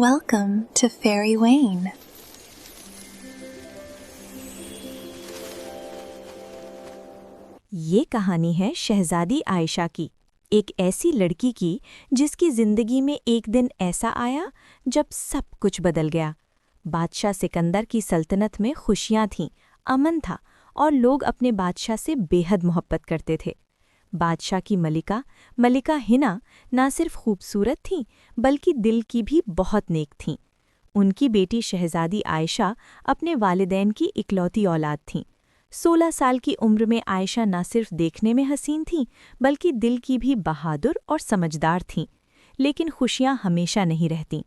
Welcome to Fairy Wayne. یہ کہانی ہے شہزادی عائشہ کی، ایک ایسی لڑکی کی جس کی زندگی میں ایک دن ایسا آیا جب سب کچھ بدل گیا۔ بادشاہ سکندر کی سلطنت میں خوشیاں تھیں، امن تھا اور لوگ اپنے بادشاہ سے بے حد محبت کرتے تھے۔ بادشاہ کی ملکہ ہنا نہ صرف خوبصورت تھیں بلکہ دل کی بھی بہت نیک تھیں۔ ان کی بیٹی شہزادی عائشہ اپنے والدین کی اکلوتی اولاد تھیں۔ 16 سال کی عمر میں عائشہ نہ صرف دیکھنے میں حسین تھیں بلکہ دل کی بھی بہادر اور سمجھدار تھیں۔ لیکن خوشیاں ہمیشہ نہیں رہتیں۔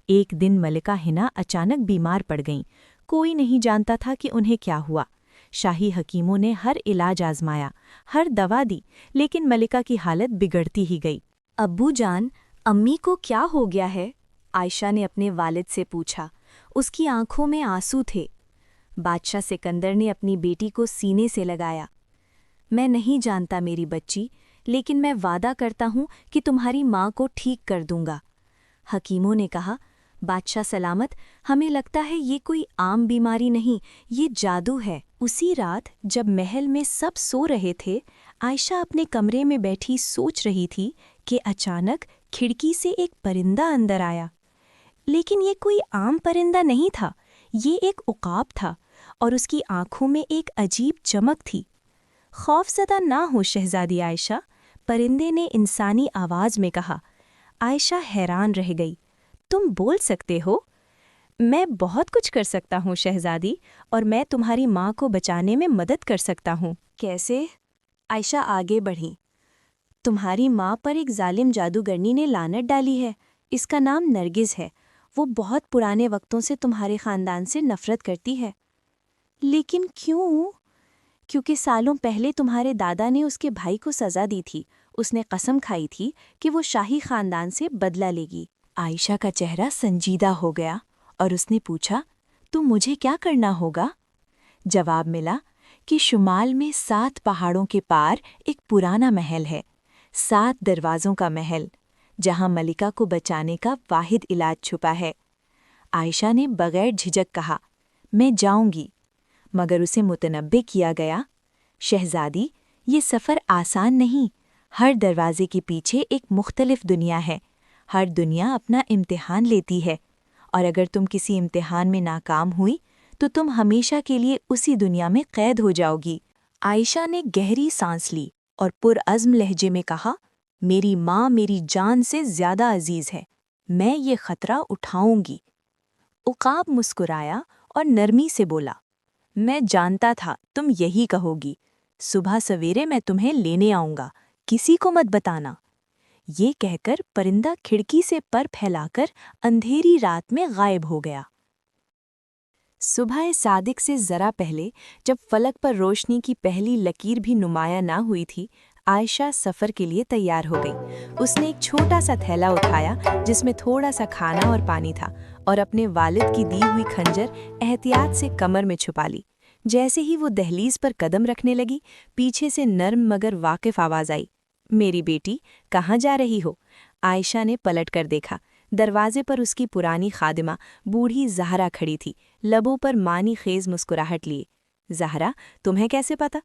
ایک دن ملکہ ہنا اچانک بیمار پڑ گئیں۔ کوئی نہیں جانتا تھا کہ انہیں کیا ہوا۔ شاہی حکیموں نے ہر علاج آزمایا، ہر دوا دی، لیکن ملکہ کی حالت بگڑتی ہی گئی۔ ابو جان، امی کو کیا ہو گیا ہے؟ عائشہ نے اپنے والد سے پوچھا۔ اس کی آنکھوں میں آنسو تھے۔ بادشاہ سکندر نے اپنی بیٹی کو سینے سے لگایا۔ میں نہیں جانتا میری بچی، لیکن میں وعدہ کرتا ہوں کہ تمہاری ماں کو ٹھیک کر دوں گا۔ حکیموں نے کہا، بادشاہ سلامت، ہمیں لگتا ہے یہ کوئی عام بیماری نہیں، یہ جادو ہے۔ اسی رات جب محل میں سب سو رہے تھے، عائشہ اپنے کمرے میں بیٹھی سوچ رہی تھی کہ اچانک کھڑکی سے ایک پرندہ اندر آیا۔ لیکن یہ کوئی عام پرندہ نہیں تھا، یہ ایک عقاب تھا، اور اس کی آنکھوں میں ایک عجیب چمک تھی۔ خوف زدہ نہ ہو شہزادی عائشہ، پرندے نے انسانی آواز میں کہا۔ عائشہ حیران رہ گئی۔ تم بول سکتے ہو؟ میں بہت کچھ کر سکتا ہوں شہزادی، اور میں تمہاری ماں کو بچانے میں مدد کر سکتا ہوں۔ کیسے؟ عائشہ آگے بڑھی۔ تمہاری ماں پر ایک ظالم جادوگرنی نے لعنت ڈالی ہے، اس کا نام نرگس ہے۔ وہ بہت پرانے وقتوں سے تمہارے خاندان سے نفرت کرتی ہے۔ لیکن کیوں؟ کیونکہ سالوں پہلے تمہارے دادا نے اس کے بھائی کو سزا دی تھی۔ اس نے قسم کھائی تھی کہ وہ شاہی خاندان سے بدلہ لے گی۔ عائشہ کا چہرہ سنجیدہ ہو گیا اور اس نے پوچھا، تو مجھے کیا کرنا ہوگا؟ جواب ملا کہ شمال میں 7 پہاڑوں کے پار ایک پرانا محل ہے، 7 دروازوں کا محل، جہاں ملکہ کو بچانے کا واحد علاج چھپا ہے۔ عائشہ نے بغیر جھجک کہا، میں جاؤں گی، مگر اسے متنبہ کیا گیا، شہزادی، یہ سفر آسان نہیں، ہر دروازے کے پیچھے ایک مختلف دنیا ہے، ہر دنیا اپنا امتحان لیتی ہے، اور اگر تم کسی امتحان میں ناکام ہوئی تو تم ہمیشہ کے لیے اسی دنیا میں قید ہو جاؤ گی۔ عائشہ نے گہری سانس لی اور پرعزم لہجے میں کہا، میری ماں میری جان سے زیادہ عزیز ہے، میں یہ خطرہ اٹھاؤں گی۔ عقاب مسکرایا اور نرمی سے بولا، میں جانتا تھا تم یہی کہو گی، صبح سویرے میں تمہیں لینے آؤں گا، کسی کو مت بتانا۔ یہ کہہ کر پرندہ کھڑکی سے پر پھیلا کر اندھیری رات میں غائب ہو گیا۔ صبح صادق سے ذرا پہلے، جب فلک پر روشنی کی پہلی لکیر بھی نمایاں نہ ہوئی تھی، عائشہ سفر کے لیے تیار ہو گئی۔ اس نے ایک چھوٹا سا تھیلا اٹھایا جس میں تھوڑا سا کھانا اور پانی تھا، اور اپنے والد کی دی ہوئی خنجر احتیاط سے کمر میں چھپا لی۔ جیسے ہی وہ دہلیز پر قدم رکھنے لگی، پیچھے سے نرم مگر واقف آواز آئی، میری بیٹی، کہاں جا رہی ہو؟ عائشہ نے پلٹ کر دیکھا۔ دروازے پر اس کی پرانی خادمہ بوڑھی زہرا کھڑی تھی، لبوں پر معنی خیز مسکراہٹ لیے۔ زہرا، تمہیں کیسے پتا؟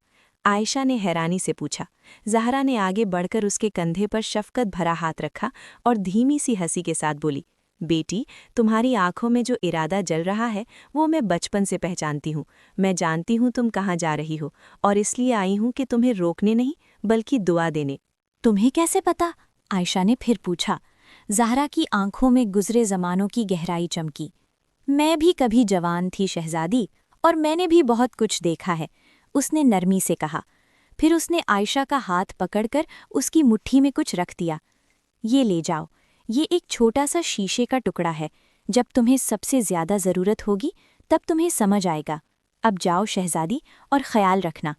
عائشہ نے حیرانی سے پوچھا۔ زہرا نے آگے بڑھ کر اس کے کندھے پر شفقت بھرا ہاتھ رکھا اور دھیمی سی ہنسی کے ساتھ بولی، بیٹی، تمہاری آنکھوں میں جو ارادہ جل رہا ہے وہ میں بچپن سے پہچانتی ہوں۔ میں جانتی ہوں تم کہاں جا رہی ہو، اور اس لیے آئی ہوں کہ تمہیں روکنے نہیں بلکہ دعا دینے۔ تمہیں کیسے پتا؟ عائشہ نے پھر پوچھا۔ زہرا کی آنکھوں میں گزرے زمانوں کی گہرائی چمکی۔ میں بھی کبھی جوان تھی شہزادی، اور میں نے بھی بہت کچھ دیکھا ہے، اس نے نرمی سے کہا۔ پھر اس نے عائشہ کا ہاتھ پکڑ کر اس کی مٹھی میں کچھ رکھ دیا۔ یہ لے جاؤ، یہ ایک چھوٹا سا شیشے کا ٹکڑا ہے، جب تمہیں سب سے زیادہ ضرورت ہوگی تب تمہیں سمجھ آئے گا۔ اب جاؤ شہزادی، اور خیال رکھنا۔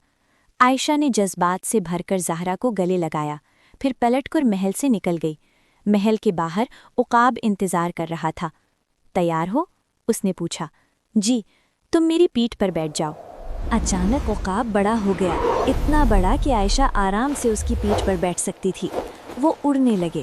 عائشہ نے جذبات سے بھر کر زہرا کو گلے لگایا، پھر پلٹ کر محل سے نکل گئی۔ محل کے باہر عقاب انتظار کر رہا تھا۔ تیار ہو؟ اس نے پوچھا۔ جی، تم میری پیٹھ پر بیٹھ جاؤ۔ اچانک عقاب بڑا ہو گیا، اتنا بڑا کہ عائشہ آرام سے اس کی پیٹھ پر بیٹھ سکتی تھی۔ وہ اڑنے لگے،